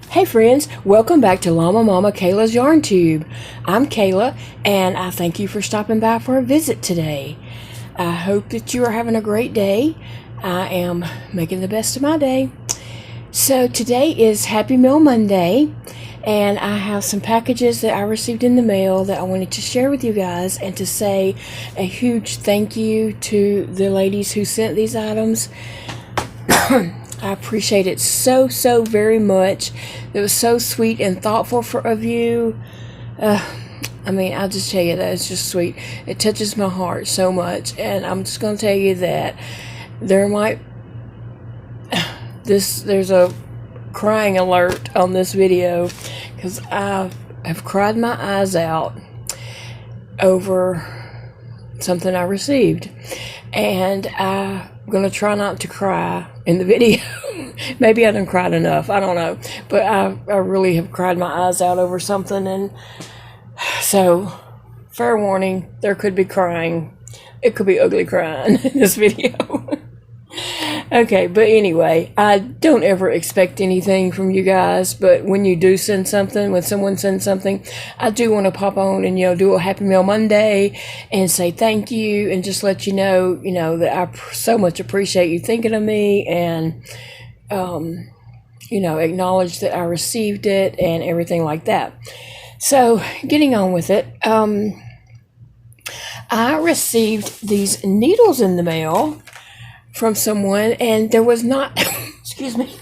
Hey friends, welcome back to Llamamakayla's Yarn Tube. I'm Kayla, and I thank you for stopping by for a visit today. I hope that you are having a great day. I am making the best of my day. So today is Happy Mail Monday, and I have some packages that I received in the mail that I wanted to share with you guys and to say a huge thank you to the ladies who sent these items. I appreciate it so very much. It was so sweet and thoughtful of you. I'll just tell you that it's just sweet. It touches my heart so much, and I'm just going to tell you that there's a crying alert on this video because I have cried my eyes out over something I received, and I'm going to try not to cry in the video. Maybe I didn't cry enough, I don't know, but I really have cried my eyes out over something, and so fair warning, there could be crying. It could be ugly crying in this video. Okay, but anyway, I don't ever expect anything from you guys, but when you do send something, when someone sends something, I do want to pop on and, do a Happy Mail Monday and say thank you and just let you know, that I so much appreciate you thinking of me and, acknowledge that I received it and everything like that. So, getting on with it, I received these needles in the mail from someone, and there was not excuse me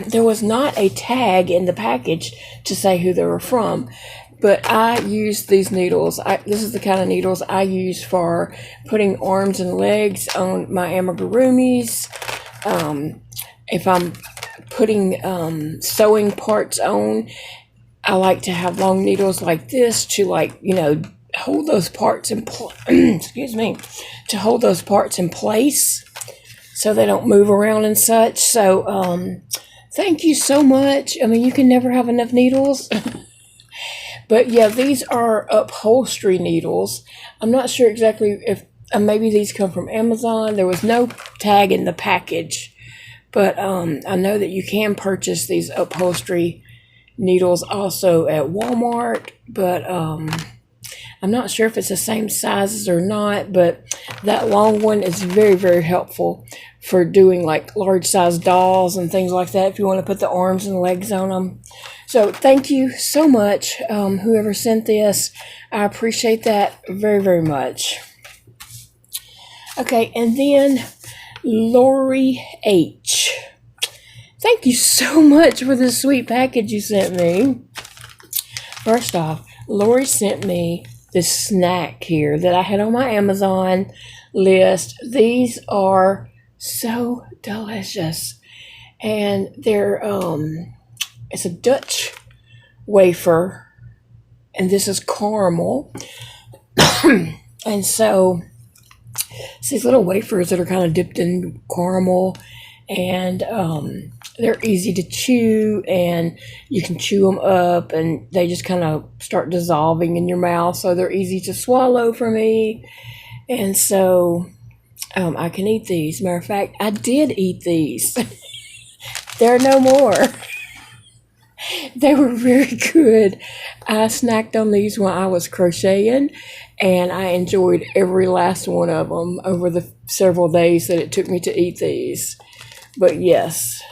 there was not a tag in the package to say who they were from, but I used these needles. This is the kind of needles I use for putting arms and legs on my amigurumis. If I'm putting sewing parts on, I like to have long needles like this to hold those parts in to hold those parts in place so they don't move around and such. So thank you so much. You can never have enough needles. But yeah, these are upholstery needles. I'm not sure exactly if maybe these come from Amazon. There was no tag in the package, but I know that you can purchase these upholstery needles also at Walmart, but I'm not sure if it's the same sizes or not, but that long one is very helpful for doing like large size dolls and things like that if you want to put the arms and legs on them. So thank you so much, whoever sent this. I appreciate that very much. Okay, and then Lori H. Thank you so much for this sweet package you sent me. First off, Lori sent me this snack here that I had on my Amazon list. These are so delicious, and they're it's a Dutch wafer, and this is caramel. And so it's these little wafers that are kind of dipped in caramel, and they're easy to chew, and you can chew them up, and they just kind of start dissolving in your mouth, so they're easy to swallow for me. And so I can eat these. Matter of fact, I did eat these. They're no more. They were very good. I snacked on these when I was crocheting, and I enjoyed every last one of them over the several days that it took me to eat these. But yes,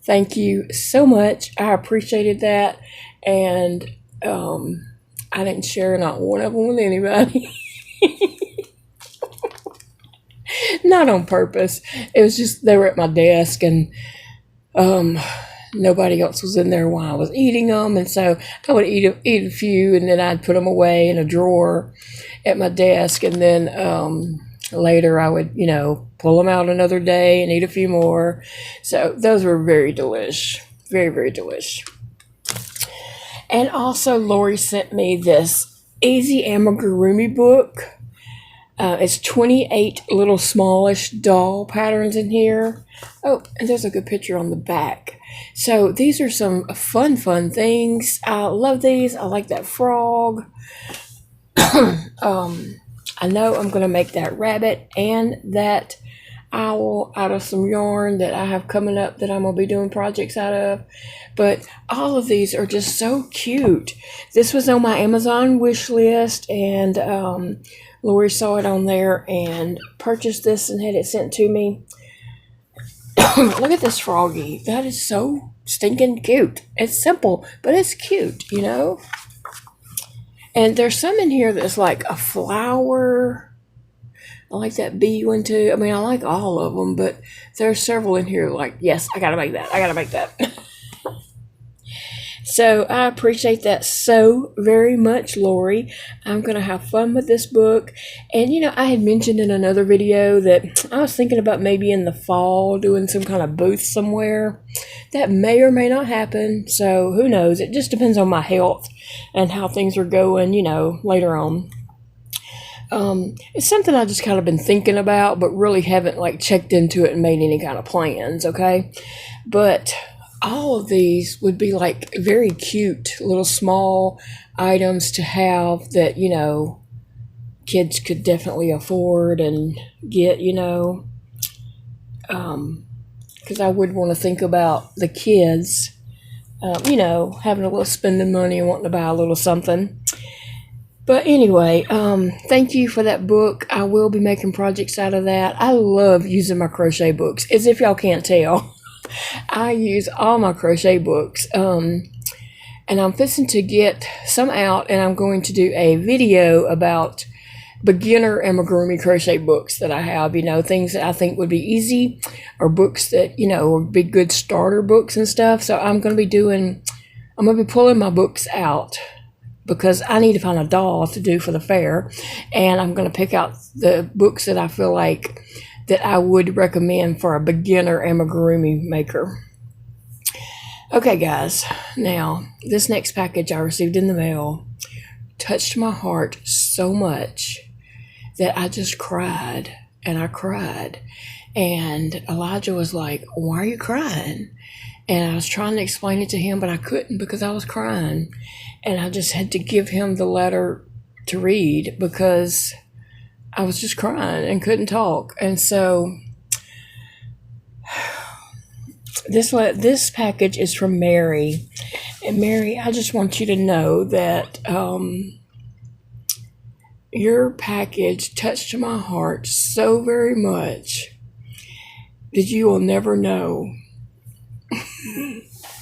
thank you so much. I appreciated that, and I didn't share not one of them with anybody. Not on purpose. It was just they were at my desk, and nobody else was in there while I was eating them, and so I would eat a few, and then I'd put them away in a drawer at my desk, and then later I would, pull them out another day and eat a few more. So those were very delish. Very delish. And also Lori sent me this Easy Amigurumi book. It's 28 little smallish doll patterns in here. Oh, and there's a good picture on the back. So these are some fun things. I love these. I like that frog. I know I'm going to make that rabbit and that owl out of some yarn that I have coming up that I'm going to be doing projects out of. But all of these are just so cute. This was on my Amazon wish list, and Lori saw it on there and purchased this and had it sent to me. Look at this froggy. That is so stinking cute. It's simple, but it's cute, you know? And there's some in here that's like a flower. I like that bee one too. I mean, I like all of them, but there's several in here like, yes, I gotta make that. I gotta make that. So I appreciate that so very much, Lori. I'm going to have fun with this book. And, you know, I had mentioned in another video that I was thinking about maybe in the fall doing some kind of booth somewhere. That may or may not happen. So who knows? It just depends on my health and how things are going, you know, later on. It's something I just kind of been thinking about, but really haven't like checked into it and made any kind of plans, okay? But all of these would be like very cute little small items to have that, you know, kids could definitely afford and get, you know, because I would want to think about the kids, you know, having a little spending money and wanting to buy a little something. But anyway, thank you for that book. I will be making projects out of that. I love using my crochet books, as if y'all can't tell. I use all my crochet books, and I'm fixing to get some out, and I'm going to do a video about beginner amigurumi crochet books that I have, you know, things that I think would be easy, or books that, you know, would be good starter books and stuff. So I'm going to be pulling my books out because I need to find a doll to do for the fair, and I'm going to pick out the books that I feel like that I would recommend for a beginner amigurumi maker. Okay, guys, now this next package I received in the mail touched my heart so much that I just cried, and I cried. And Elijah was like, "Why are you crying?" And I was trying to explain it to him, but I couldn't because I was crying. And I just had to give him the letter to read because I was just crying and couldn't talk. And so this package is from Mary. And Mary, I just want you to know that your package touched my heart so very much that you will never know.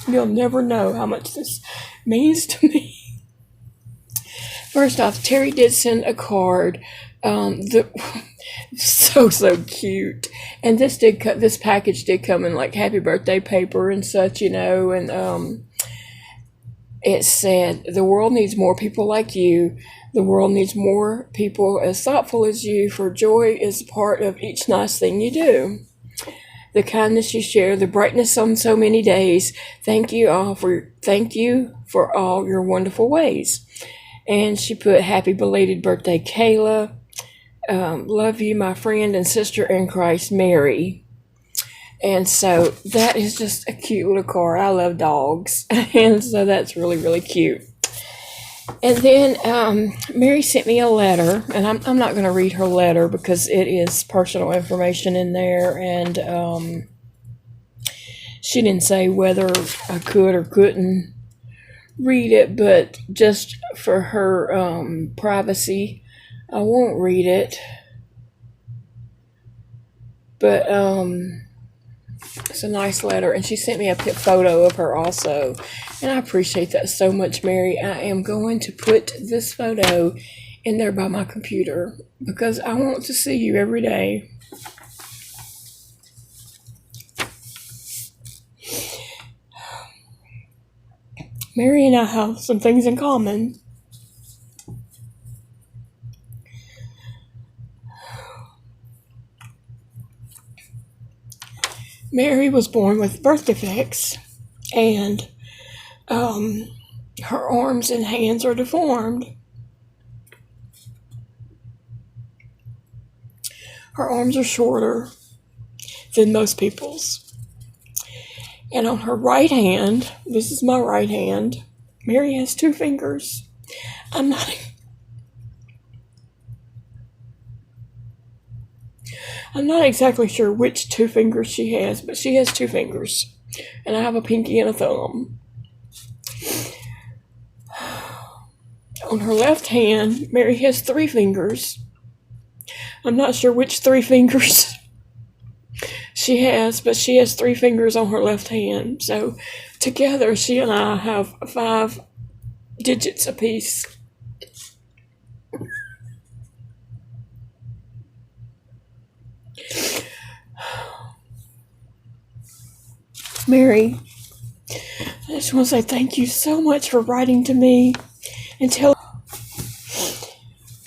You'll never know how much this means to me. First off, Terry did send a card. So cute. And this package did come in like happy birthday paper and such, you know, and it said, "The world needs more people like you. The world needs more people as thoughtful as you, for joy is a part of each nice thing you do. The kindness you share, the brightness on so many days. Thank you for all your wonderful ways." And she put, "Happy belated birthday, Kayla. Love you, my friend and sister in Christ, Mary." And so that is just a cute little card. I love dogs. And so that's really, really cute. And then Mary sent me a letter, and I'm not going to read her letter because it is personal information in there, and she didn't say whether I could or couldn't read it, but just for her privacy, I won't read it. But it's a nice letter, and she sent me a photo of her also, and I appreciate that so much, Mary. I am going to put this photo in there by my computer because I want to see you every day. Mary and I have some things in common. Mary was born with birth defects, and her arms and hands are deformed. Her arms are shorter than most people's. And on her right hand, this is my right hand, Mary has 2 fingers. I'm not exactly sure which 2 fingers she has, but she has 2 fingers. And I have a pinky and a thumb. On her left hand, Mary has 3 fingers. I'm not sure which 3 fingers she has, but she has 3 fingers on her left hand. So together, she and I have 5 digits apiece. Mary, I just want to say thank you so much for writing to me and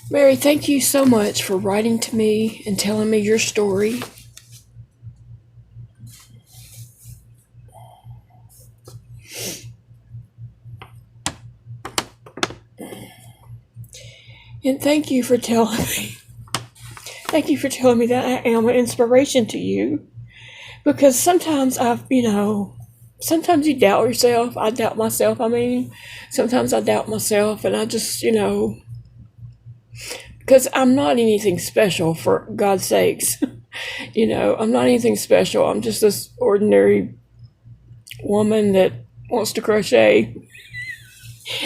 Mary, thank you so much for writing to me and telling me your story. And thank you for telling me that I am an inspiration to you. Because sometimes sometimes you doubt yourself. I doubt myself, Sometimes I doubt myself, and I just, because I'm not anything special, for God's sakes. I'm not anything special. I'm just this ordinary woman that wants to crochet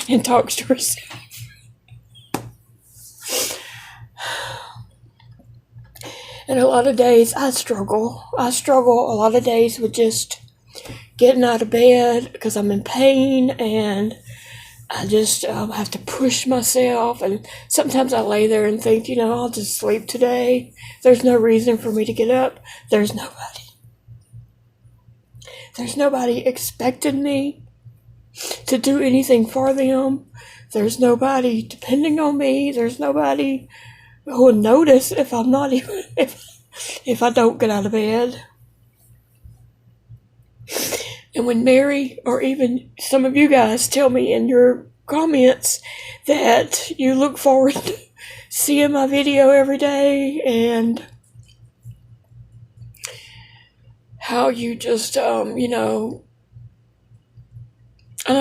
and talks to herself. And a lot of days I struggle. A lot of days with just getting out of bed because I'm in pain, and I just have to push myself. And sometimes I lay there and think, I'll just sleep today. There's no reason for me to get up. There's nobody expecting me to do anything for them. There's nobody depending on me. There's nobody who will notice if I'm not even, if I don't get out of bed. And when Mary, or even some of you guys, tell me in your comments that you look forward to seeing my video every day, and how you just, I know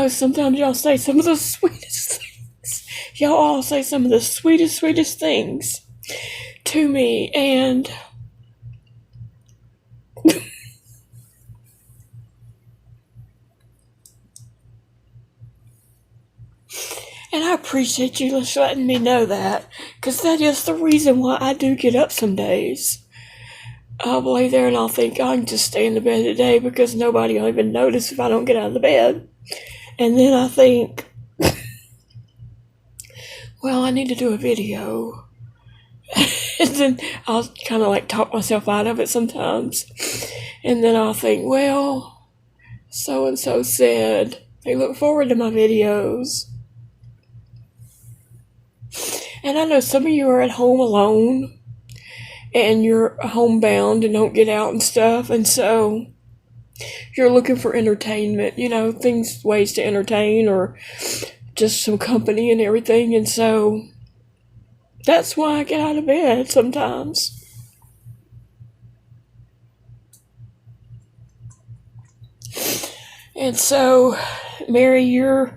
sometimes y'all say some of the sweetest things. Y'all all say some of the sweetest things to me, and and I appreciate you just letting me know that, because that is the reason why I do get up some days. I'll lay there and I'll think, I can just stay in the bed today because nobody will even notice if I don't get out of the bed. And then I think, well, I need to do a video. And then I'll kind of talk myself out of it sometimes. And then I'll think, well, so-and-so said they look forward to my videos. And I know some of you are at home alone, and you're homebound and don't get out and stuff, and so you're looking for entertainment, ways to entertain, or just some company and everything. And so that's why I get out of bed sometimes. And so, Mary, your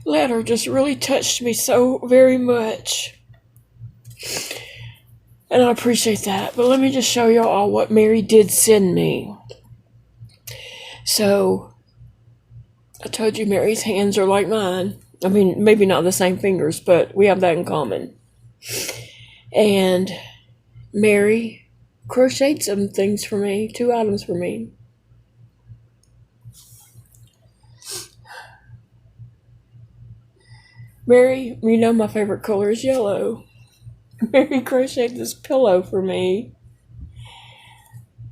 letter just really touched me so very much. And I appreciate that. But let me just show y'all all what Mary did send me. So, I told you Mary's hands are like mine. I mean, maybe not the same fingers, but we have that in common. And Mary crocheted some things for me, 2 items for me. Mary, my favorite color is yellow. Mary crocheted this pillow for me.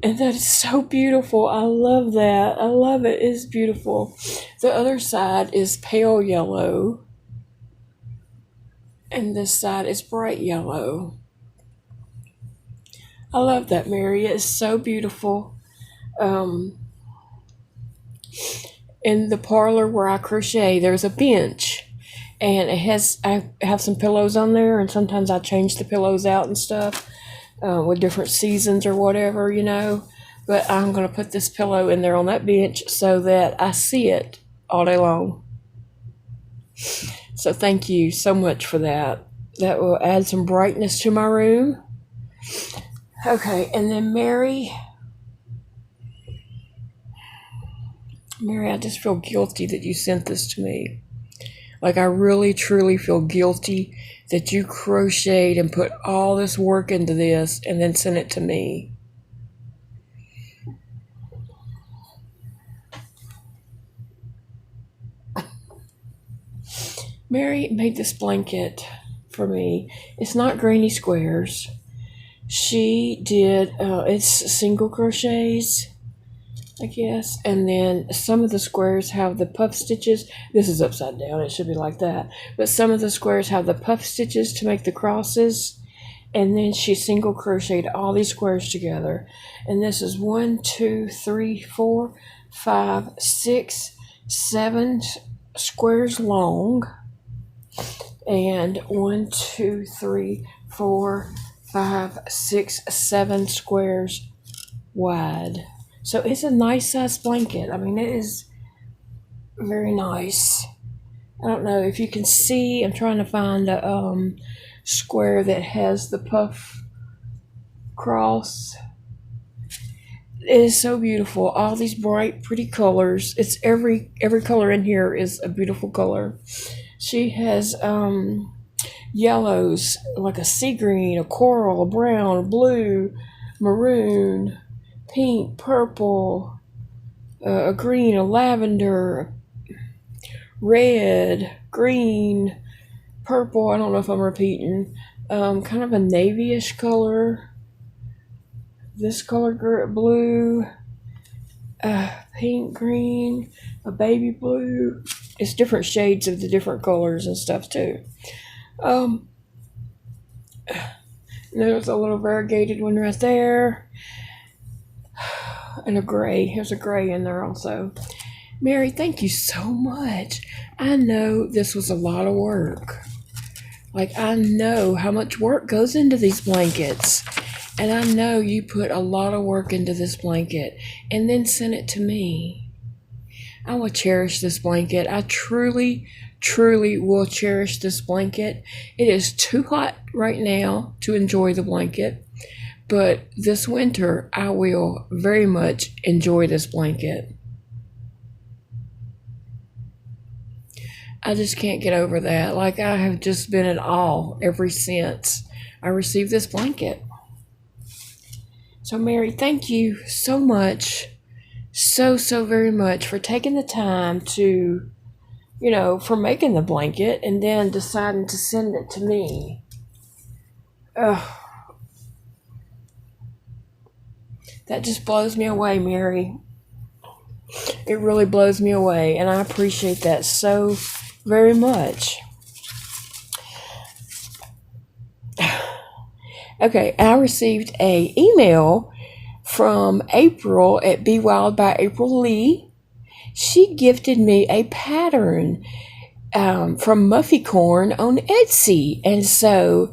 And that is so beautiful. I love that. I love it. It's beautiful. The other side is pale yellow. And this side is bright yellow. I love that, Mary. It's so beautiful. In the parlor where I crochet, there's a bench. And I have some pillows on there, and sometimes I change the pillows out and stuff with different seasons or whatever, But I'm going to put this pillow in there on that bench so that I see it all day long. So thank you so much for that. That will add some brightness to my room. Okay, and then Mary, I just feel guilty that you sent this to me. Like, I really, truly feel guilty that you crocheted and put all this work into this and then sent it to me. Mary made this blanket for me. It's not granny squares. She did, it's single crochets, I guess, and then some of the squares have the puff stitches. This is upside down, it should be like that, but some of the squares have the puff stitches to make the crosses, and then she single crocheted all these squares together. And this is 1, 2, 3, 4, 5, 6, 7 squares long, and 1, 2, 3, 4, 5, 6, 7 squares wide. So it's a nice size blanket. I mean, it is very nice. I don't know if you can see. I'm trying to find a square that has the puff cross. It is so beautiful. All these bright, pretty colors. It's every color in here is a beautiful color. She has yellows, like a sea green, a coral, a brown, a blue, maroon, pink, purple, a green, a lavender, red, green, purple. I don't know if I'm repeating. Kind of a navy-ish color. This color, blue, pink, green, a baby blue. It's different shades of the different colors and stuff too. There's a little variegated one right there. And a gray. There's a gray in there also. Mary, thank you so much. I know this was a lot of work. Like, I know how much work goes into these blankets. And I know you put a lot of work into this blanket and then sent it to me. I will cherish this blanket. I truly, truly will cherish this blanket. It is too hot right now to enjoy the blanket. But this winter, I will very much enjoy this blanket. I just can't get over that. Like, I have just been in awe ever since I received this blanket. So, Mary, thank you so much, so very much for taking the time to, for making the blanket and then deciding to send it to me. That just blows me away, Mary. It really blows me away, and I appreciate that so very much. Okay, I received an email from April at Be Wild by April Lee. She gifted me a pattern from Muffy Corn on Etsy, and so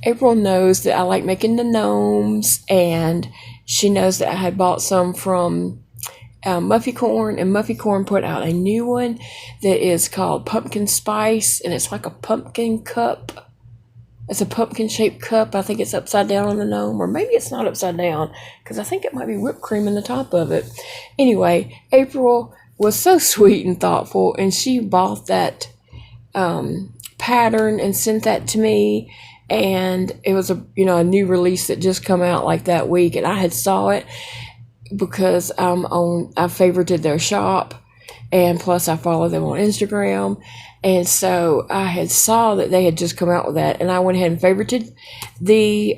April knows that I like making the gnomes, and she knows that I had bought some from Muffy Corn, and Muffy Corn put out a new one that is called Pumpkin Spice, and it's like a pumpkin cup. It's a pumpkin-shaped cup. I think it's upside down on the gnome, or maybe it's not upside down, because I think it might be whipped cream in the top of it. Anyway, April was so sweet and thoughtful, and she bought that pattern and sent that to me. And it was a new release that just come out like that week, and I had saw it because I favorited their shop, and plus I follow them on Instagram, and so I had saw that they had just come out with that, and I went ahead and favorited the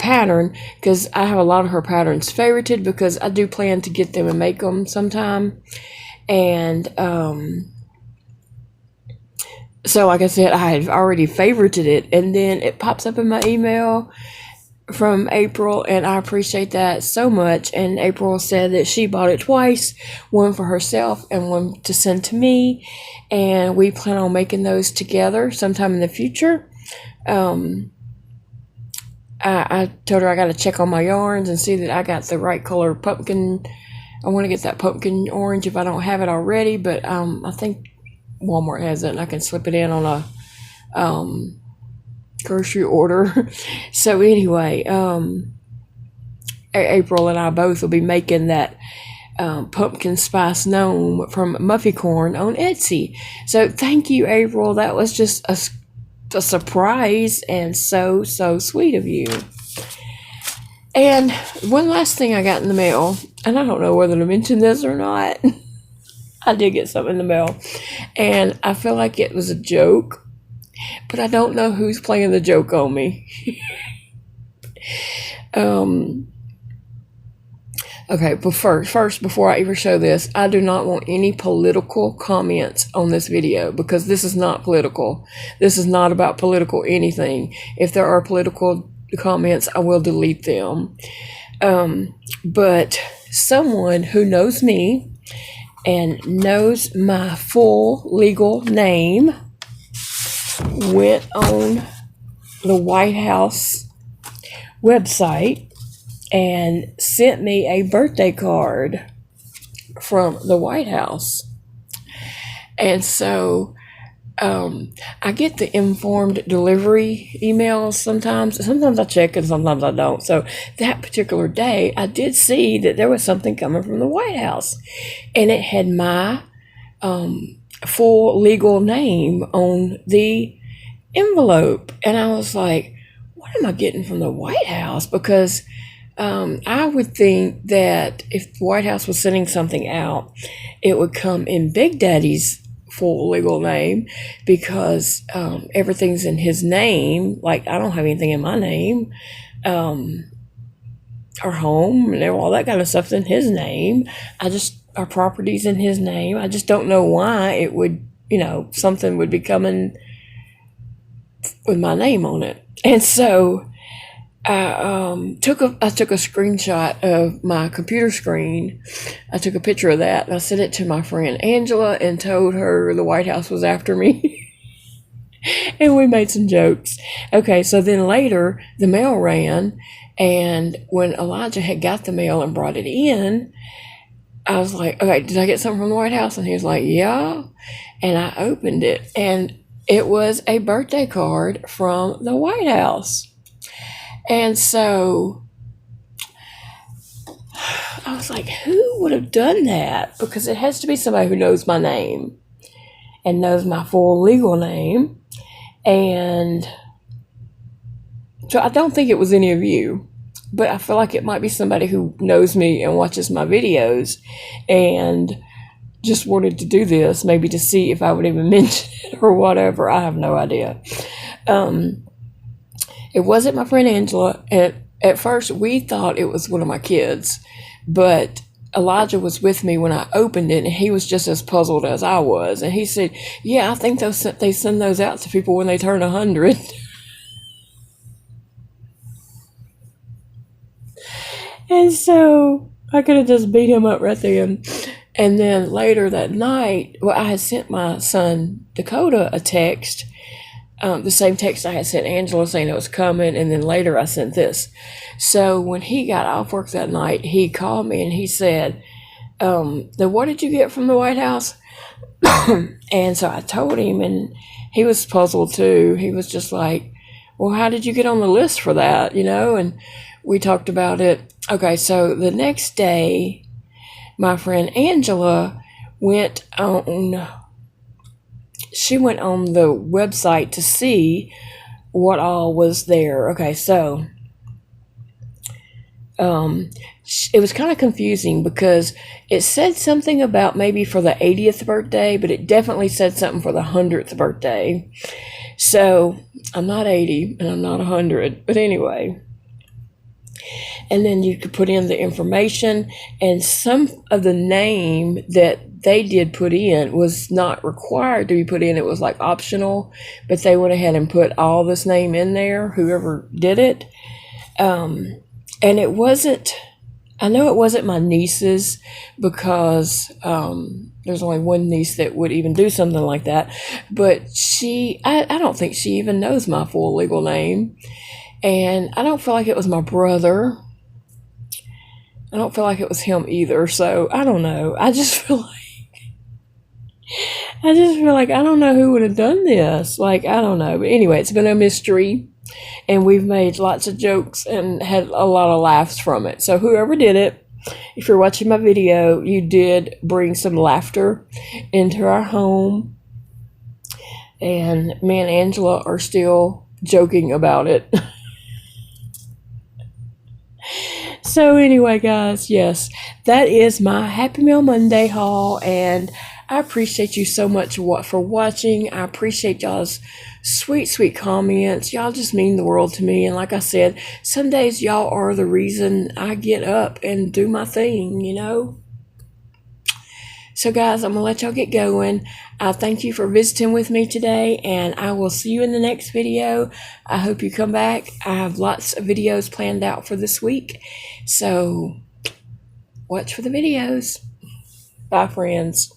pattern because I have a lot of her patterns favorited because I do plan to get them and make them sometime, and so like I said, I had already favorited it, and then it pops up in my email from April, and I appreciate that so much. And April said that she bought it twice, one for herself and one to send to me, and we plan on making those together sometime in the future. I told her I got to check on my yarns and see that I got the right color pumpkin. I want to get that pumpkin orange if I don't have it already, but I think Walmart has it, and I can slip it in on grocery order. So anyway, April and I both will be making that pumpkin spice gnome from Muffy Corn on Etsy. So thank you, April. That was just a surprise and so sweet of you. And one last thing I got in the mail, and I don't know whether to mention this or not. I did get something in the mail, and I feel like it was a joke, but I don't know who's playing the joke on me. Okay, but first, before I even show this, I do not want any political comments on this video, because this is not political. This is not about political anything. If there are political comments, I will delete them. But someone who knows me and knows my full legal name went on the White House website and sent me a birthday card from the White House. And so I get the informed delivery emails sometimes. Sometimes I check and sometimes I don't. So that particular day, I did see that there was something coming from the White House, and it had my full legal name on the envelope. And I was like, what am I getting from the White House? Because I would think that if the White House was sending something out, it would come in Big Daddy's full legal name, because everything's in his name. Like, I don't have anything in my name. Our home and all that kind of stuff's in his name. Our property's in his name. I just don't know why it would, something would be coming with my name on it. And so I took a screenshot of my computer screen. I took a picture of that and I sent it to my friend Angela and told her the White House was after me. And we made some jokes. Okay, so then later the mail ran, and when Elijah had got the mail and brought it in, I was like, okay, did I get something from the White House? And he was like, yeah. And I opened it, and it was a birthday card from the White House. And so I was like, who would have done that? Because it has to be somebody who knows my name and knows my full legal name. And so I don't think it was any of you, but I feel like it might be somebody who knows me and watches my videos and just wanted to do this, maybe to see if I would even mention it or whatever. I have no idea. It wasn't my friend Angela, and at first we thought it was one of my kids, but Elijah was with me when I opened it, and he was just as puzzled as I was. And he said, yeah, I think they send those out to people when they turn 100. And so I could have just beat him up right then. And then later that night, I had sent my son Dakota a text, the same text I had sent Angela saying it was coming, and then later I sent this. So when he got off work that night, he called me and he said, what did you get from the White House? And so I told him, and he was puzzled too. He was just like, well, how did you get on the list for that? And we talked about it. Okay, so the next day, my friend Angela went on the website to see what all was there. Okay, so it was kind of confusing because it said something about maybe for the 80th birthday, but it definitely said something for the 100th birthday. So I'm not 80 and I'm not 100, but anyway. And then you could put in the information, and some of the name that they did put in was not required to be put in. It was like optional, but they went ahead and put all this name in there, whoever did it. And it wasn't, I know it wasn't my niece's, because there's only one niece that would even do something like that. But I don't think she even knows my full legal name. And I don't feel like it was my brother. I don't feel like it was him either. So I don't know. I just feel like I just feel like I don't know who would have done this. Like, I don't know. But anyway, it's been a mystery. And we've made lots of jokes and had a lot of laughs from it. So whoever did it, if you're watching my video, you did bring some laughter into our home. And me and Angela are still joking about it. So anyway, guys, yes, that is my Happy Mail Monday haul, and I appreciate you so much for watching. I appreciate y'all's sweet, sweet comments. Y'all just mean the world to me, and like I said, some days y'all are the reason I get up and do my thing, you know? So guys, I'm going to let y'all get going. I thank you for visiting with me today, and I will see you in the next video. I hope you come back. I have lots of videos planned out for this week, so watch for the videos. Bye, friends.